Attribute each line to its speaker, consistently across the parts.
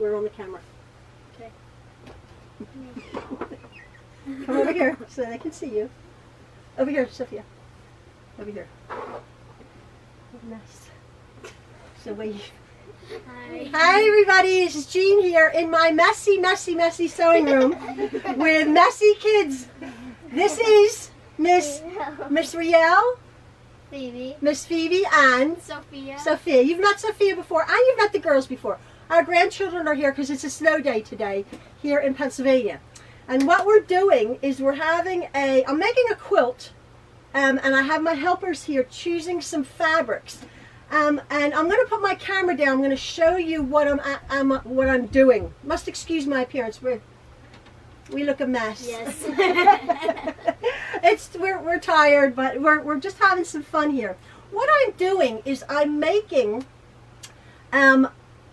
Speaker 1: we're on the camera.
Speaker 2: Okay.
Speaker 1: Come over here so they can see you. Over here, Sophia. Over here. Nice. So wait.
Speaker 2: Hi.
Speaker 1: Hi everybody, this is Jean here in my messy sewing room with messy kids. This is Miss Riel,
Speaker 2: Phoebe.
Speaker 1: Miss Phoebe, and
Speaker 2: Sophia.
Speaker 1: Sophia. You've met Sophia before, and you've met the girls before. Our grandchildren are here because it's a snow day today here in Pennsylvania. And what we're doing is I'm making a quilt, and I have my helpers here choosing some fabrics. And I'm going to put my camera down. I'm going to show you what I'm doing. Must excuse my appearance. We look a mess.
Speaker 2: Yes.
Speaker 1: We're tired, but we're just having some fun here. What I'm doing is I'm making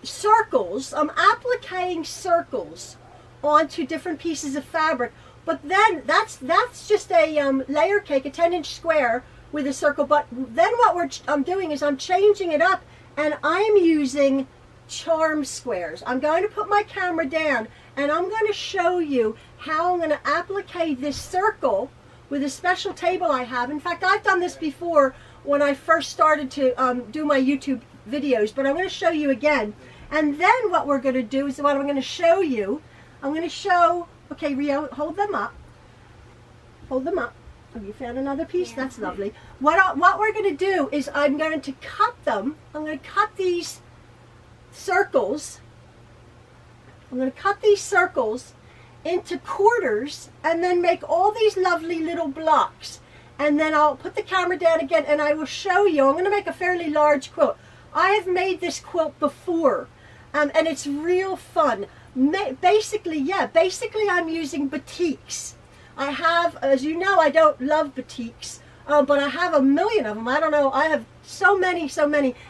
Speaker 1: circles. I'm appliquing circles onto different pieces of fabric. But then that's just a layer cake, a 10-inch square with a circle. But then what I'm doing is I'm changing it up, and I'm using charm squares. I'm going to put my camera down, and I'm going to show you how I'm going to applique this circle with a special table I have. In fact, I've done this before when I first started to do my YouTube videos, but I'm going to show you again. And then what we're going to do is what I'm going to show you. I'm going to show, okay, Rio, hold them up. Hold them up. Oh, you found another piece? Yeah. That's lovely. What we're going to do is I'm going to cut them. I'm going to cut these circles. I'm going to cut these circles into quarters and then make all these lovely little blocks. And then I'll put the camera down again and I will show you. I'm going to make a fairly large quilt. I have made this quilt before, and it's real fun. Basically I'm using batiks. I have, as you know, I don't love batiks, but I have a million of them. I don't know, I have so many.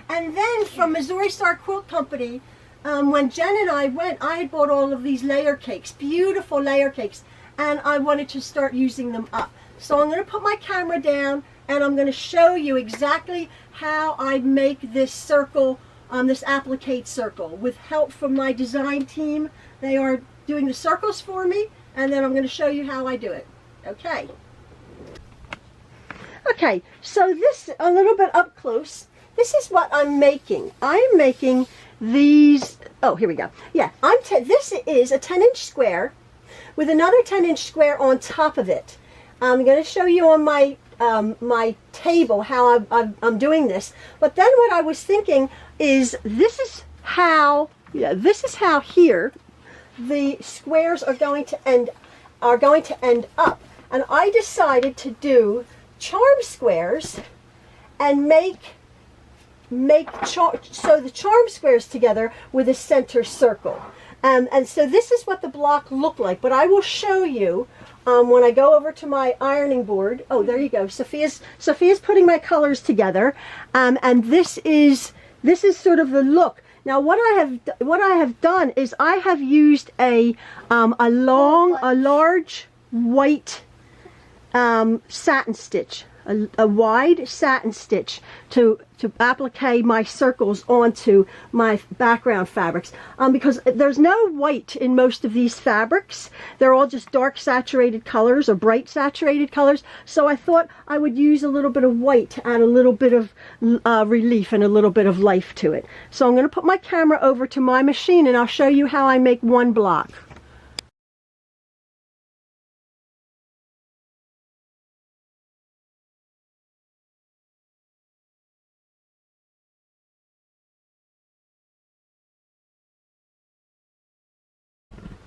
Speaker 1: And then from Missouri Star Quilt Company, when Jen and I went, I had bought all of these layer cakes, beautiful layer cakes, and I wanted to start using them up. So I'm going to put my camera down, and I'm going to show you exactly how I make this circle, this applique circle, with help from my design team. They are doing the circles for me, and then I'm going to show you how I do it. Okay. Okay, so this, a little bit up close, this is what I'm making. I'm making these, oh, here we go. Yeah, this is a 10-inch square with another 10-inch square on top of it. I'm going to show you on my my table how I'm doing this. But then what I was thinking is this is how here the squares are going to end up. And I decided to do charm squares and sew the charm squares together with a center circle. And so this is what the block looked like. But I will show you when I go over to my ironing board. Oh, there you go. Sophia's putting my colors together, and this is sort of the look. Now, what I have done is I have used a large white satin stitch, a wide satin stitch to applique my circles onto my background fabrics, because there's no white in most of these fabrics. They're all just dark saturated colors or bright saturated colors, so I thought I would use a little bit of white to add a little bit of relief and a little bit of life to it. So I'm going to put my camera over to my machine and I'll show you how I make one block.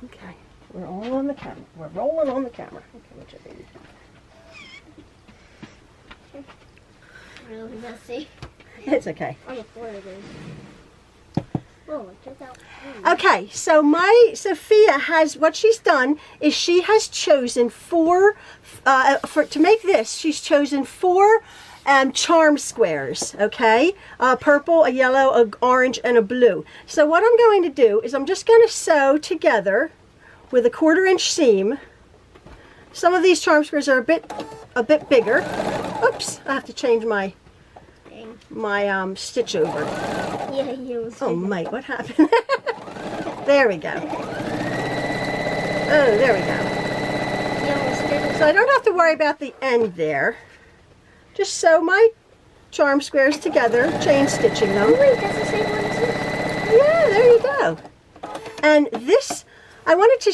Speaker 1: Okay, we're all on the camera. We're rolling on the camera. Okay, what's your baby?
Speaker 2: Really messy.
Speaker 1: It's okay.
Speaker 2: On the floor it is. Oh, it took out.
Speaker 1: Okay, so Sophia has, what she's done is she has chosen to make this, she's chosen four charm squares, okay? A purple, a yellow, an orange, and a blue. So what I'm going to do is I'm just going to sew together with a 1/4-inch seam. Some of these charm squares are a bit bigger. Oops, I have to change my stitch over.
Speaker 2: Yeah, you.
Speaker 1: Oh, mate, what happened? There we go. Oh, there we go. So I don't have to worry about the end there. Just sew my charm squares together, chain stitching them.
Speaker 2: Oh wait, that's the same one as this.
Speaker 1: Yeah, there you go. And this, I wanted to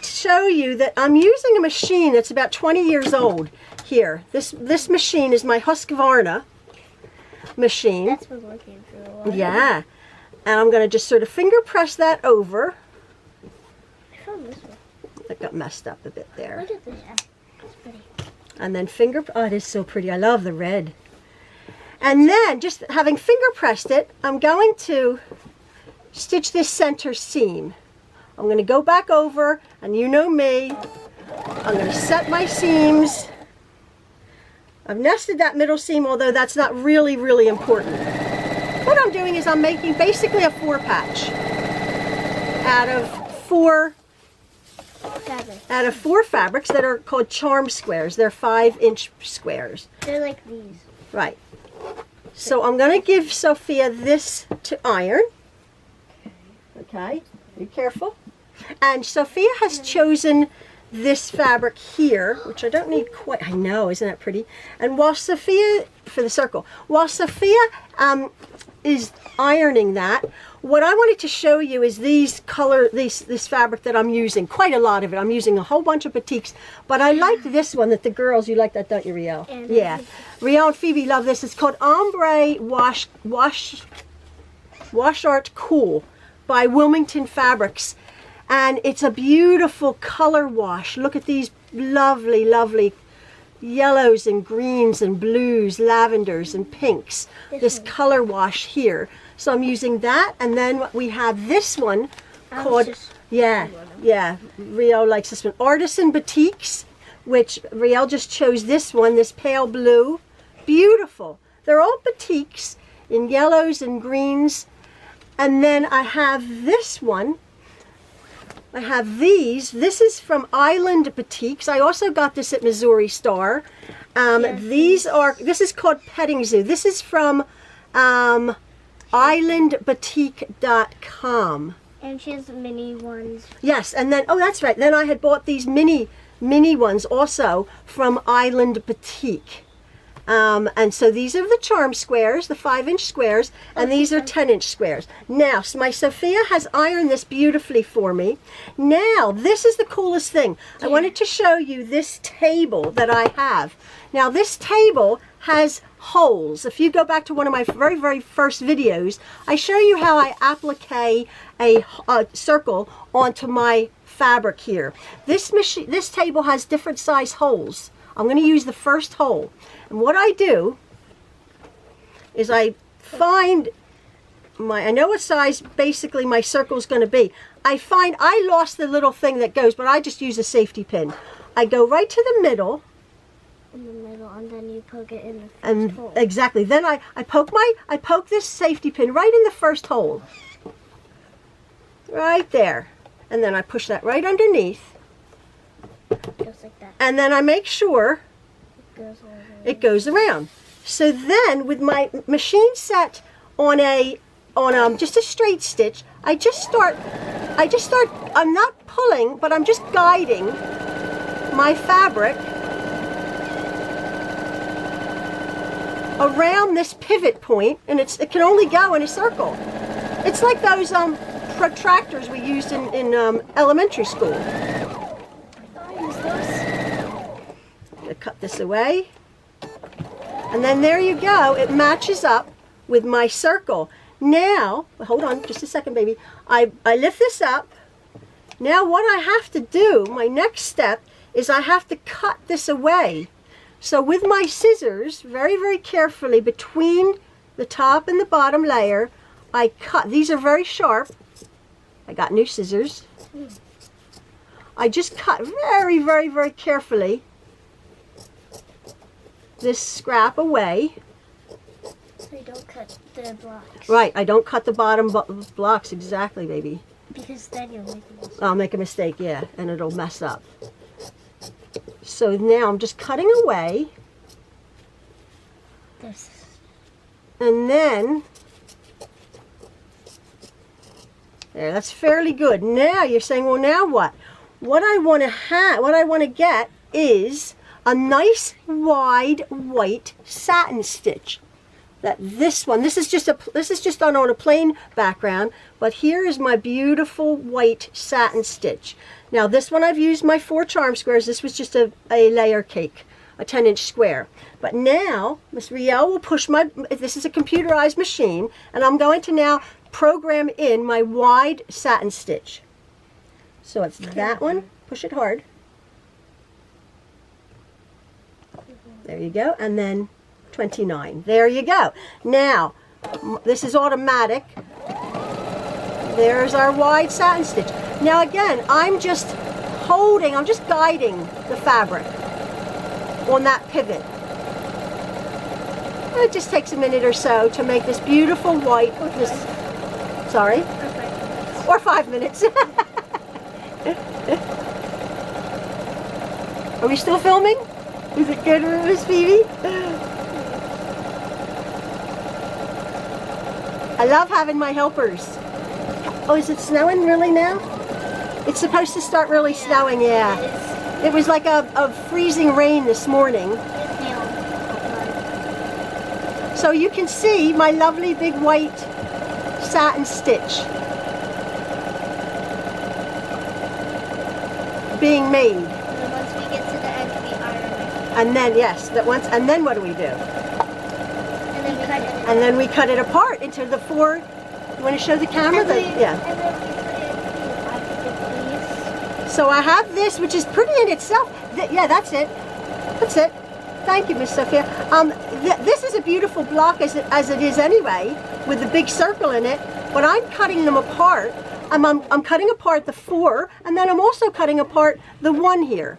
Speaker 1: show you that I'm using a machine that's about 20 years old here. This machine is my Husqvarna machine.
Speaker 2: That's been working for a while.
Speaker 1: Yeah. And I'm going to just sort of finger press that over.
Speaker 2: I found this one.
Speaker 1: It got messed up a bit there.
Speaker 2: Look at this. It's pretty.
Speaker 1: And then oh, it is so pretty. I love the red. And then, just having finger pressed it, I'm going to stitch this center seam. I'm going to go back over, and you know me, I'm going to set my seams. I've nested that middle seam, although that's not really, really important. What I'm doing is I'm making basically a 4-patch out of 4 fabrics that are called charm squares. They're 5-inch squares.
Speaker 2: They're like these.
Speaker 1: Right. So I'm going to give Sophia this to iron. Okay, be careful. And Sophia has chosen this fabric here, which I don't need quite. I know, isn't that pretty? And while Sophia, for the circle, while Sophia is ironing that, what I wanted to show you is this fabric that I'm using. Quite a lot of it. I'm using a whole bunch of batiks, but I like this one that the girls, you like that, don't you, Riel? Yeah. Riel and Phoebe love this. It's called Ombre Wash Art Cool by Wilmington Fabrics. And it's a beautiful color wash. Look at these lovely, lovely yellows and greens and blues, lavenders and pinks. This color wash here. So I'm using that, and then we have this one called, Riel likes this one, Artisan Batiks, which Riel just chose this one, this pale blue. Beautiful. They're all batiks in yellows and greens. And then I have this one. I have these. This is from Island Batiks. I also got this at Missouri Star. This is called Petting Zoo. This is from islandbatik.com.
Speaker 2: And she has mini ones.
Speaker 1: Yes, and then, oh, that's right. Then I had bought these mini ones also from Island Batik. And so these are the charm squares, the 5-inch squares, and these are 10-inch squares. Now, so my Sophia has ironed this beautifully for me. Now, this is the coolest thing. I wanted to show you this table that I have. Now, this table has holes. If you go back to one of my very, very first videos, I show you how I applique a circle onto my fabric here. This table has different size holes. I'm going to use the first hole. And what I do is I find I know what size basically my circle is going to be. I lost the little thing that goes, but I just use a safety pin. I go right to the middle.
Speaker 2: In the middle, and then you poke it in the first hole.
Speaker 1: Exactly. Then I poke this safety pin right in the first hole. Right there. And then I push that right underneath.
Speaker 2: Just like that.
Speaker 1: And then I make sure it goes around. So then, with my machine set on just a straight stitch, I'm not pulling, but I'm just guiding my fabric around this pivot point, and it can only go in a circle. It's like those protractors we used in elementary school. Cut this away, and then there you go. It matches up with my circle. Now, hold on just a second, baby. I lift this up. Now what I have to do, my next step, is I have to cut this away. So with my scissors, very, very carefully between the top and the bottom layer, I cut. These are very sharp. I got new scissors. I just cut very, very, very carefully this scrap away.
Speaker 2: So you don't cut the blocks.
Speaker 1: Right, I don't cut the bottom blocks, exactly, baby.
Speaker 2: Because then you'll make a mistake.
Speaker 1: I'll make a mistake, yeah, and it'll mess up. So now I'm just cutting away. And then There, that's fairly good. Now you're saying, well, now what? What I want to get is a nice wide white satin stitch. This is just done on a plain background, but here is my beautiful white satin stitch. Now this one I've used my 4 charm squares. This was just a layer cake, a 10-inch square. But now Miss Riel will push this is a computerized machine, and I'm going to now program in my wide satin stitch. So it's that one, push it hard. There you go, and then 29. There you go. Now, this is automatic. There's our wide satin stitch. Now again, I'm just guiding the fabric on that pivot. It just takes a minute or so to make this beautiful white, sorry? Or 5 minutes. Are we still filming? Is it good, Miss Phoebe? I love having my helpers. Oh, is it snowing really now? It's supposed to start really snowing, yeah. It was like a freezing rain this morning. So you can see my lovely big white satin stitch being made.
Speaker 2: And once we get to the edge, we iron it.
Speaker 1: And then, yes, and then what do we do?
Speaker 2: And then we cut it.
Speaker 1: And then we cut it apart into the 4. You want to show the camera?
Speaker 2: And then
Speaker 1: Yeah.
Speaker 2: we put it in
Speaker 1: So I have this, which is pretty in itself. Yeah, that's it. That's it. Thank you, Miss Sophia. This is a beautiful block as it is anyway, with the big circle in it. But I'm cutting them apart. I'm cutting apart the 4, and then I'm also cutting apart the 1 here.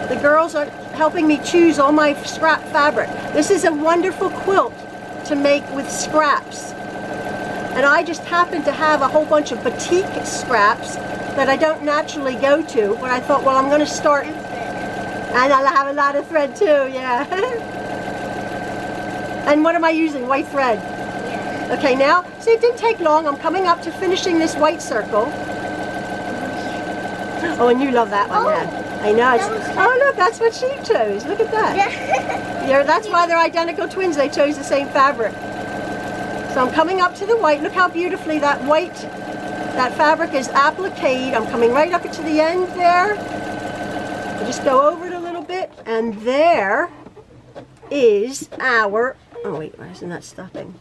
Speaker 1: The girls are helping me choose all my scrap fabric. This is a wonderful quilt to make with scraps. And I just happen to have a whole bunch of batik scraps that I don't naturally go to, but I thought, well, I'm going to start, and I'll have a lot of thread too, yeah. And what am I using? White thread.
Speaker 2: Yeah.
Speaker 1: Okay, now, see, it didn't take long. I'm coming up to finishing this white circle. Oh, and you love that one, yeah. I know. Oh, look, that's what she chose. Look at that. Yeah, that's why they're identical twins. They chose the same fabric. So I'm coming up to the white. Look how beautifully that fabric is appliqued. I'm coming right up to the end there. I'll just go over it a little bit, and there is our, oh wait, why isn't that stopping?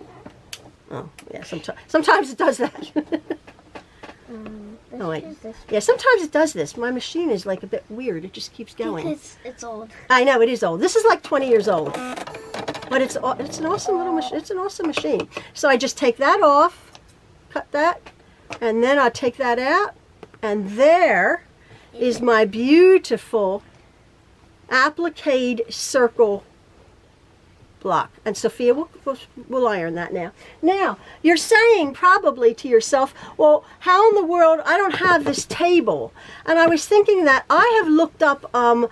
Speaker 1: Oh, yeah, sometimes it does that. Oh, wait. Yeah, sometimes it does this. My machine is like a bit weird. It just keeps going.
Speaker 2: Because it's old.
Speaker 1: I know, it is old. This is like 20 years old. But it's an awesome little machine. It's an awesome machine. So I just take that off, cut that, and then I'll take that out, and there is my beautiful appliqued circle block. And Sophia will iron that now. Now, you're saying probably to yourself, well, how in the world, I don't have this table. And I was thinking that I have looked up on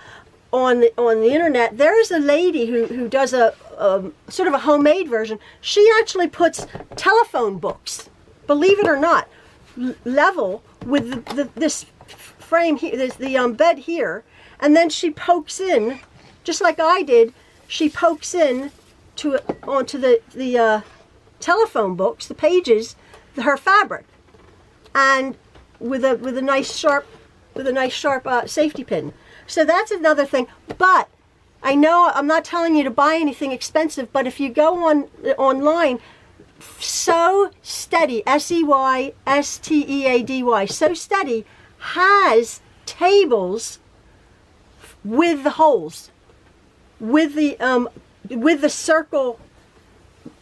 Speaker 1: the internet. There is a lady who does a sort of a homemade version. She actually puts telephone books, believe it or not, level with this frame here, the bed here, and then she pokes in, just like I did. She pokes in onto the telephone books, the pages, her fabric, and with a nice sharp safety pin. So that's another thing. But I know I'm not telling you to buy anything expensive, but if you go online, So Steady, SEYSTEADY, So Steady has tables with the holes, with the circle,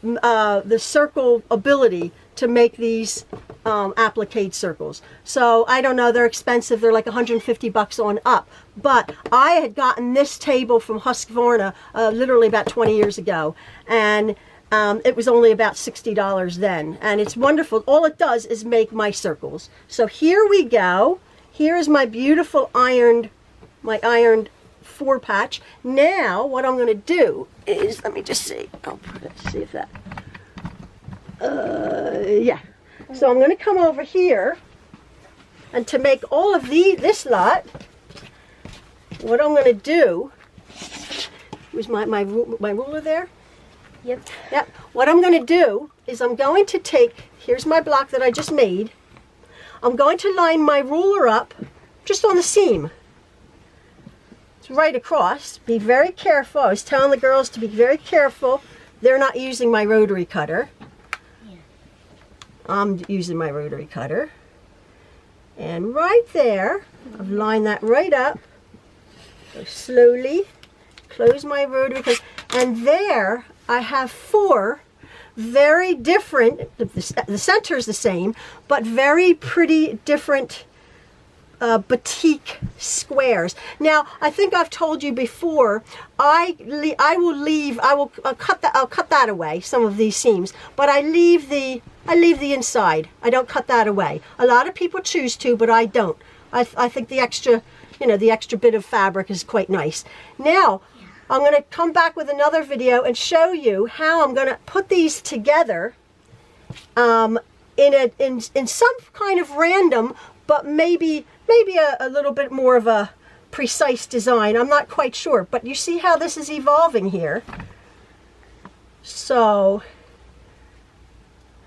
Speaker 1: the circle ability to make these applique circles. So I don't know, they're expensive. They're like 150 bucks on up. But I had gotten this table from Husqvarna literally about 20 years ago, and it was only about $60 then, and it's wonderful. All it does is make my circles. So here we go. Here is my beautiful ironed 4-patch. Now what I'm going to do is, let me just see. I'll put it, see if that. Yeah. So I'm going to come over here, and to make all of this lot, what I'm going to do, was my ruler there?
Speaker 2: Yep.
Speaker 1: Yep. What I'm going to do is I'm going to take, here's my block that I just made. I'm going to line my ruler up just on the seam. It's right across. Be very careful. I was telling the girls to be very careful. They're not using my rotary cutter.
Speaker 2: Yeah.
Speaker 1: I'm using my rotary cutter. And right there, I've lined that right up. Go slowly, close my rotary cutter, and there I have 4 very different, the center is the same, but very pretty different batik squares. Now, I think I've told you before, I'll cut that away, some of these seams, but I leave the inside. I don't cut that away. A lot of people choose to, but I don't. I think the extra, the extra bit of fabric is quite nice. Now, I'm going to come back with another video and show you how I'm going to put these together in some kind of random, but maybe a little bit more of a precise design. I'm not quite sure, but you see how this is evolving here. So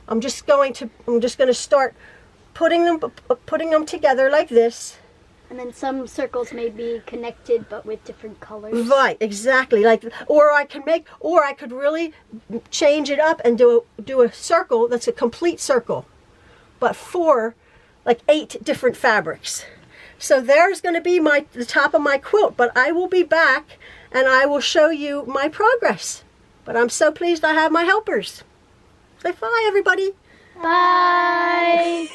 Speaker 1: I'm just going to start putting them together like this.
Speaker 2: And then some circles may be connected but with different colors.
Speaker 1: Right, exactly. Or I could really change it up and do a circle that's a complete circle, but for like 8 different fabrics. So there's going to be the top of my quilt, but I will be back and I will show you my progress. But I'm so pleased I have my helpers. Say bye, everybody.
Speaker 2: Bye.